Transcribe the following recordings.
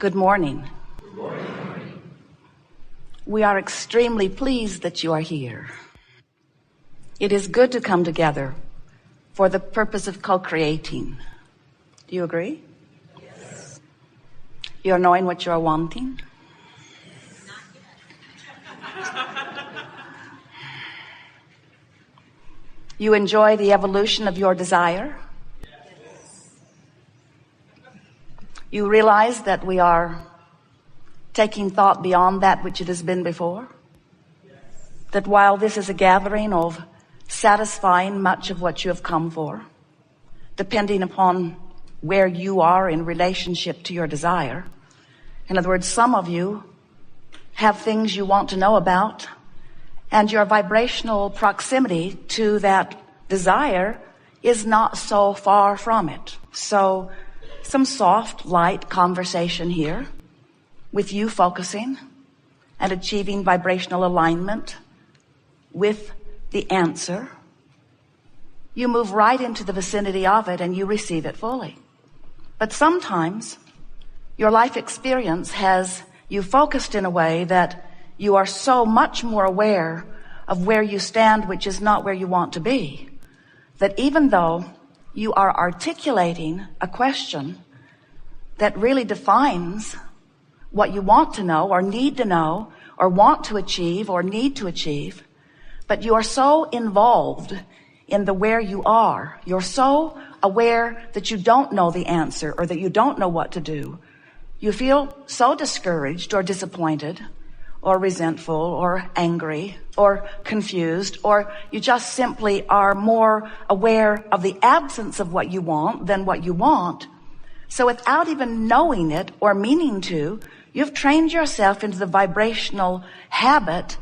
Good morning. Good morning. We are extremely pleased that you are here. It is good to come together for the purpose of co-creating. Do you agree? Yes. You're knowing what you're wanting? You enjoy the evolution of your desire? You realize that we are taking thought beyond that which it has been before? Yes. That while this is a gathering of satisfying much of what you have come for, depending upon where you are in relationship to your desire. In other words, some of you have things you want to know about, and your vibrational proximity to that desire is not so far from it. So some soft, light conversation here with you focusing and achieving vibrational alignment with the answer. You move right into the vicinity of it and you receive it fully. But sometimes your life experience has you focused in a way that you are so much more aware of where you stand, which is not where you want to be, that even though you are articulating a question that really defines what you want to know or need to know or want to achieve or need to achieve, but you are so involved in the where you are, you're so aware that you don't know the answer or that you don't know what to do. You feel so discouraged or disappointed or resentful or angry or confused, or you just simply are more aware of the absence of what you want than what you want. So without even knowing it or meaning to, you've trained yourself into the vibrational habit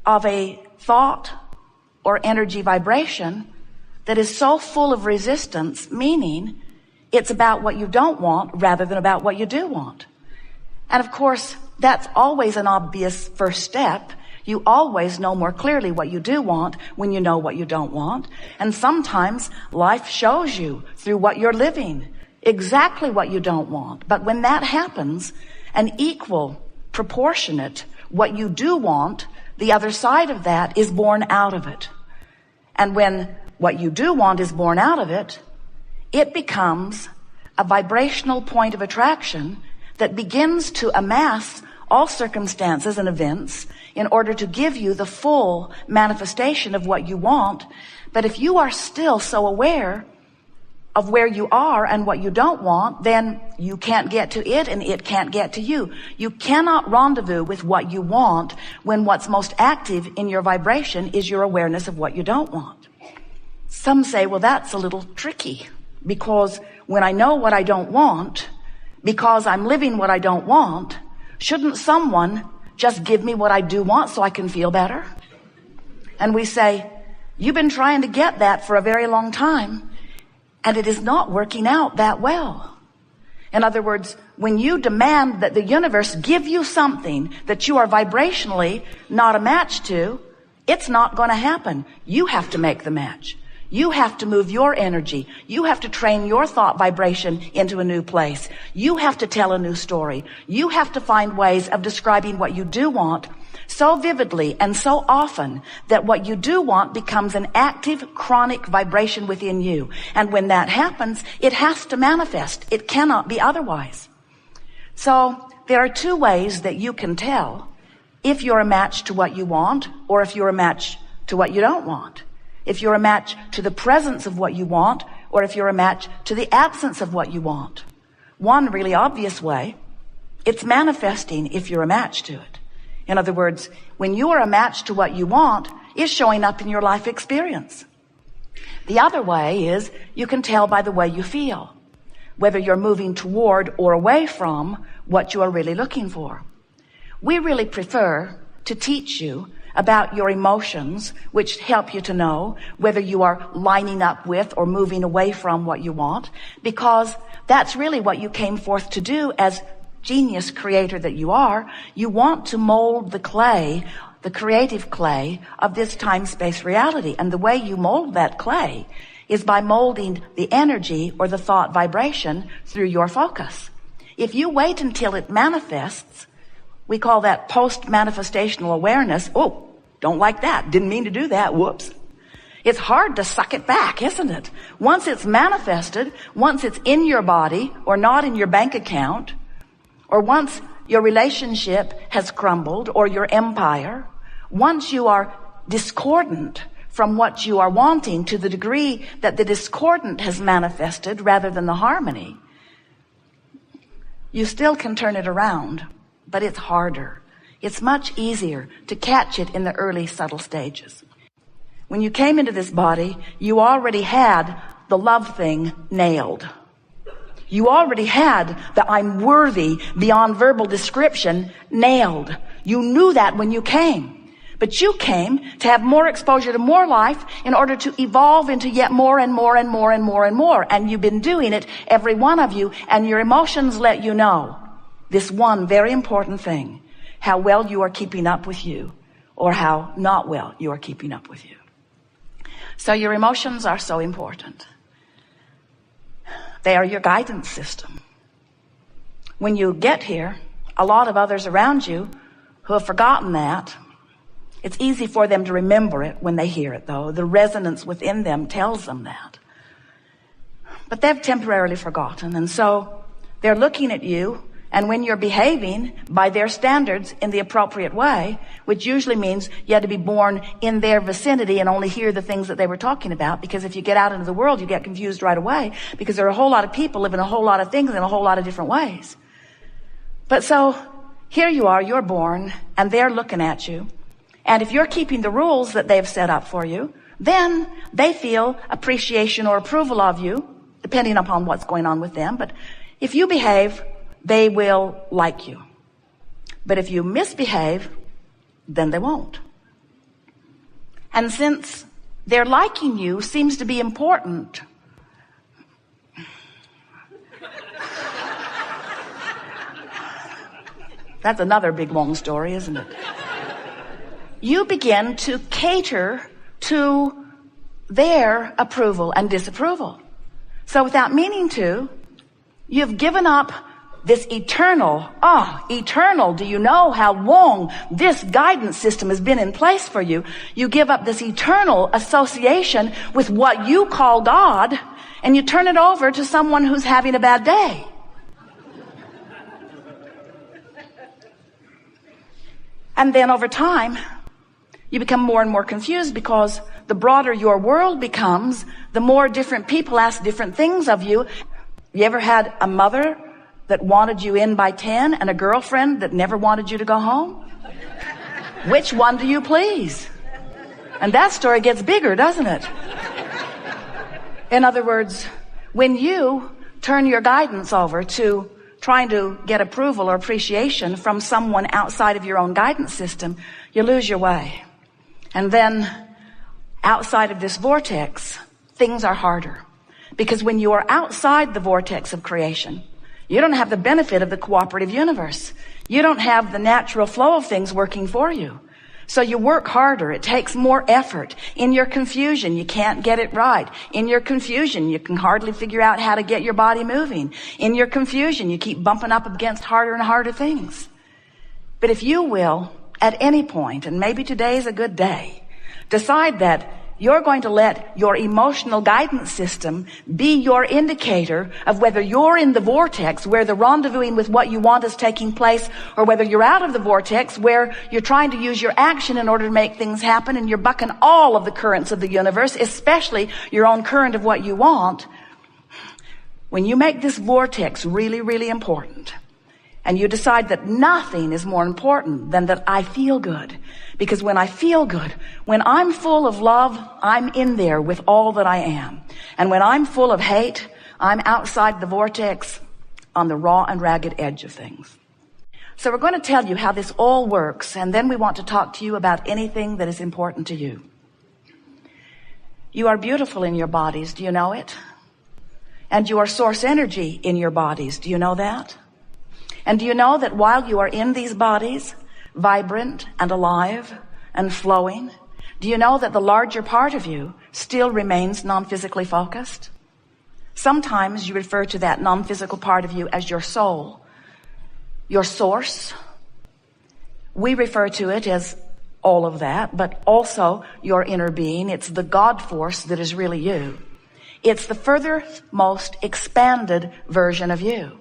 of a thought or energy vibration that is so full of resistance, meaning it's about what you don't want rather than about what you do want. And of course, that's always an obvious first step. You always know more clearly what you do want when you know what you don't want. And sometimes life shows you through what you're living exactly what you don't want. But when that happens, an equal, proportionate, what you do want, the other side of that is born out of it. And when what you do want is born out of it, it becomes a vibrational point of attraction that begins to amass all circumstances and events in order to give you the full manifestation of what you want. But if you are still so aware of where you are and what you don't want, then you can't get to it and it can't get to you. You cannot rendezvous with what you want when what's most active in your vibration is your awareness of what you don't want. Some say, well, that's a little tricky, because when I know what I don't want, because I'm living what I don't want, shouldn't someone just give me what I do want so I can feel better? And we say, you've been trying to get that for a very long time, and it is not working out that well. In other words, when you demand that the universe give you something that you are vibrationally not a match to, it's not going to happen. You have to make the match. You have to move your energy. You have to train your thought vibration into a new place. You have to tell a new story. You have to find ways of describing what you do want so vividly and so often that what you do want becomes an active, chronic vibration within you. And when that happens, it has to manifest. It cannot be otherwise. So there are two ways that you can tell if you're a match to what you want or if you're a match to what you don't want. If you're a match to the presence of what you want, or if you're a match to the absence of what you want. One really obvious way, it's manifesting if you're a match to it. In other words, when you are a match to what you want, it's showing up in your life experience. The other way is you can tell by the way you feel, whether you're moving toward or away from what you are really looking for. We really prefer to teach you about your emotions, which help you to know whether you are lining up with or moving away from what you want, because that's really what you came forth to do as genius creator that you are. You want to mold the clay, the creative clay of this time-space reality. And the way you mold that clay is by molding the energy or the thought vibration through your focus. If you wait until it manifests, we call that post-manifestational awareness. Oh, don't like that. Didn't mean to do that. Whoops. It's hard to suck it back, isn't it? Once it's manifested, once it's in your body or not in your bank account, or once your relationship has crumbled or your empire, once you are discordant from what you are wanting to the degree that the discordant has manifested rather than the harmony, you still can turn it around, but it's harder. It's much easier to catch it in the early subtle stages. When you came into this body, you already had the love thing nailed. You already had the I'm worthy beyond verbal description nailed. You knew that when you came. But you came to have more exposure to more life in order to evolve into yet more and more and more and more and more. And you've been doing it, every one of you, and your emotions let you know this one very important thing: how well you are keeping up with you, or how not well you are keeping up with you. So your emotions are so important. They are your guidance system. When you get here, a lot of others around you who have forgotten that, it's easy for them to remember it when they hear it, though. The resonance within them tells them that. But they've temporarily forgotten, and so they're looking at you, and when you're behaving by their standards in the appropriate way, which usually means you had to be born in their vicinity and only hear the things that they were talking about, because if you get out into the world, you get confused right away, because there are a whole lot of people living a whole lot of things in a whole lot of different ways. But so here you are, you're born, and they're looking at you. And if you're keeping the rules that they've set up for you, then they feel appreciation or approval of you, depending upon what's going on with them. But if you behave, they will like you. But if you misbehave, then they won't. And since their liking you seems to be important, that's another big long story, isn't it? You begin to cater to their approval and disapproval. So without meaning to, you've given up this eternal, do you know how long this guidance system has been in place for you? You give up this eternal association with what you call God, and you turn it over to someone who's having a bad day. And then over time, you become more and more confused, because the broader your world becomes, the more different people ask different things of you. You ever had a mother that wanted you in by 10 and a girlfriend that never wanted you to go home? Which one do you please? And that story gets bigger, doesn't it? In other words, when you turn your guidance over to trying to get approval or appreciation from someone outside of your own guidance system, you lose your way. And then outside of this vortex, things are harder. Because when you are outside the vortex of creation, you don't have the benefit of the cooperative universe. You don't have the natural flow of things working for you. So you work harder. It takes more effort. In your confusion, you can't get it right. In your confusion, you can hardly figure out how to get your body moving. In your confusion, you keep bumping up against harder and harder things. But if you will, at any point, and maybe today's a good day, decide that you're going to let your emotional guidance system be your indicator of whether you're in the vortex where the rendezvousing with what you want is taking place, or whether you're out of the vortex where you're trying to use your action in order to make things happen, and you're bucking all of the currents of the universe, especially your own current of what you want. When you make this vortex really, really important, and you decide that nothing is more important than that I feel good. Because when I feel good, when I'm full of love, I'm in there with all that I am. And when I'm full of hate, I'm outside the vortex on the raw and ragged edge of things. So we're going to tell you how this all works, and then we want to talk to you about anything that is important to you. You are beautiful in your bodies. Do you know it? And you are source energy in your bodies. Do you know that? And do you know that while you are in these bodies, vibrant and alive and flowing, do you know that the larger part of you still remains non-physically focused? Sometimes you refer to that non-physical part of you as your soul, your source. We refer to it as all of that, but also your inner being. It's the God force that is really you. It's the furthermost expanded version of you.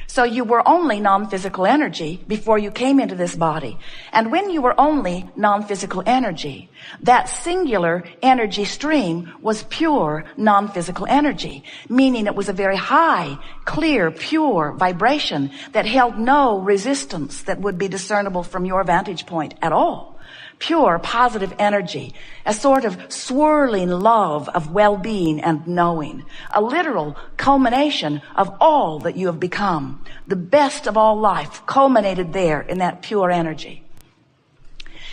So you were only non-physical energy before you came into this body. And when you were only non-physical energy, that singular energy stream was pure non-physical energy, meaning it was a very high, clear, pure vibration that held no resistance that would be discernible from your vantage point at all. Pure, positive energy, a sort of swirling love of well-being and knowing, a literal culmination of all that you have become. The best of all life culminated there in that pure energy.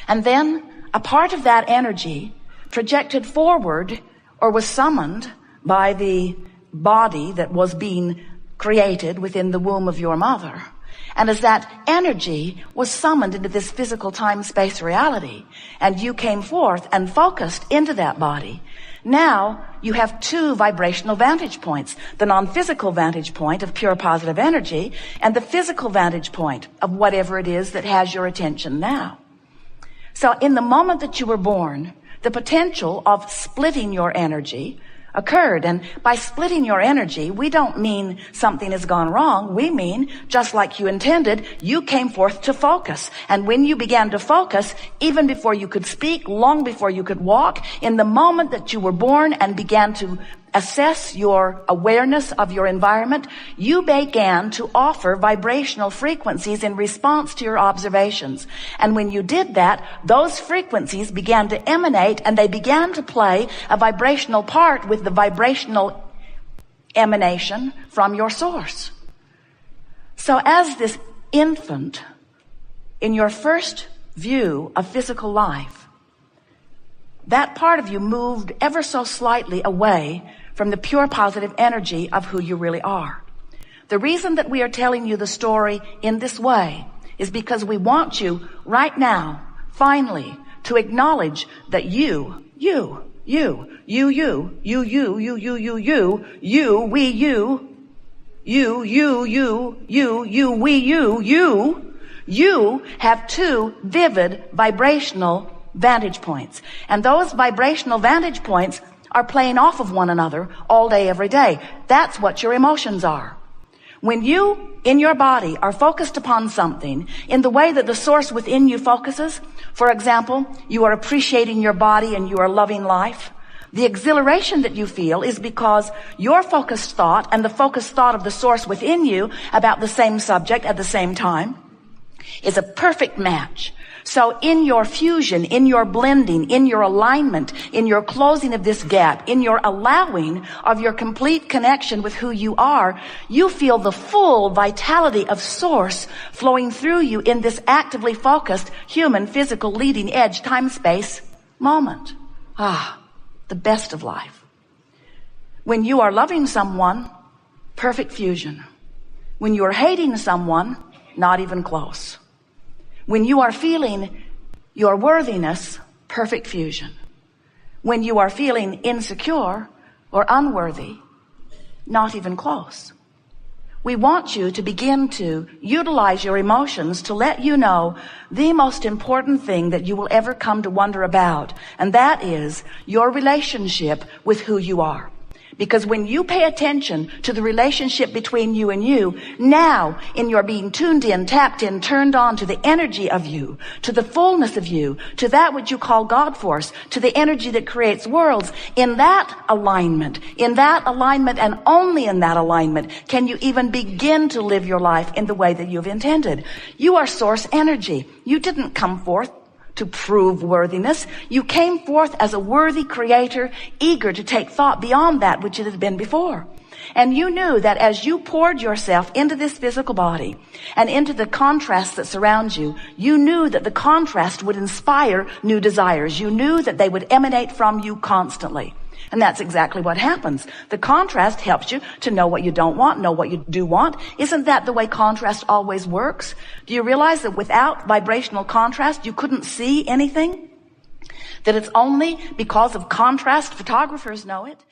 And then a part of that energy projected forward or was summoned by the body that was being created within the womb of your mother. And as that energy was summoned into this physical time-space reality, and you came forth and focused into that body, now you have two vibrational vantage points, the non-physical vantage point of pure positive energy and the physical vantage point of whatever it is that has your attention now. So in the moment that you were born, the potential of splitting your energy occurred. And by splitting your energy, we don't mean something has gone wrong. We mean, just like you intended, you came forth to focus. And when you began to focus, even before you could speak, long before you could walk, in the moment that you were born and began to assess your awareness of your environment, you began to offer vibrational frequencies in response to your observations. And when you did that, those frequencies began to emanate, and they began to play a vibrational part with the vibrational emanation from your source. So as this infant, in your first view of physical life, that part of you moved ever so slightly away from the pure positive energy of who you really are. The reason that we are telling you the story in this way is because we want you right now, finally, to acknowledge that you, have two vivid vibrational vantage points. And those vibrational vantage points are playing off of one another all day, every day. That's what your emotions are. When you, in your body, are focused upon something in the way that the source within you focuses, for example, you are appreciating your body and you are loving life, the exhilaration that you feel is because your focused thought and the focused thought of the source within you about the same subject at the same time is a perfect match. So in your fusion, in your blending, in your alignment, in your closing of this gap, in your allowing of your complete connection with who you are, you feel the full vitality of source flowing through you in this actively focused human physical leading edge time-space moment. The best of life. When you are loving someone, perfect fusion. When you are hating someone, not even close. When you are feeling your worthiness, perfect fusion. When you are feeling insecure or unworthy, not even close. We want you to begin to utilize your emotions to let you know the most important thing that you will ever come to wonder about, and that is your relationship with who you are. Because when you pay attention to the relationship between you and you, now in your being tuned in, tapped in, turned on to the energy of you, to the fullness of you, to that which you call God force, to the energy that creates worlds, in that alignment and only in that alignment can you even begin to live your life in the way that you've intended. You are source energy. You didn't come forth to prove worthiness. You came forth as a worthy creator, eager to take thought beyond that which it had been before. And you knew that as you poured yourself into this physical body and into the contrasts that surround you, you knew that the contrast would inspire new desires. You knew that they would emanate from you constantly. And that's exactly what happens. The contrast helps you to know what you don't want, know what you do want. Isn't that the way contrast always works? Do you realize that without vibrational contrast, you couldn't see anything? That it's only because of contrast, photographers know it,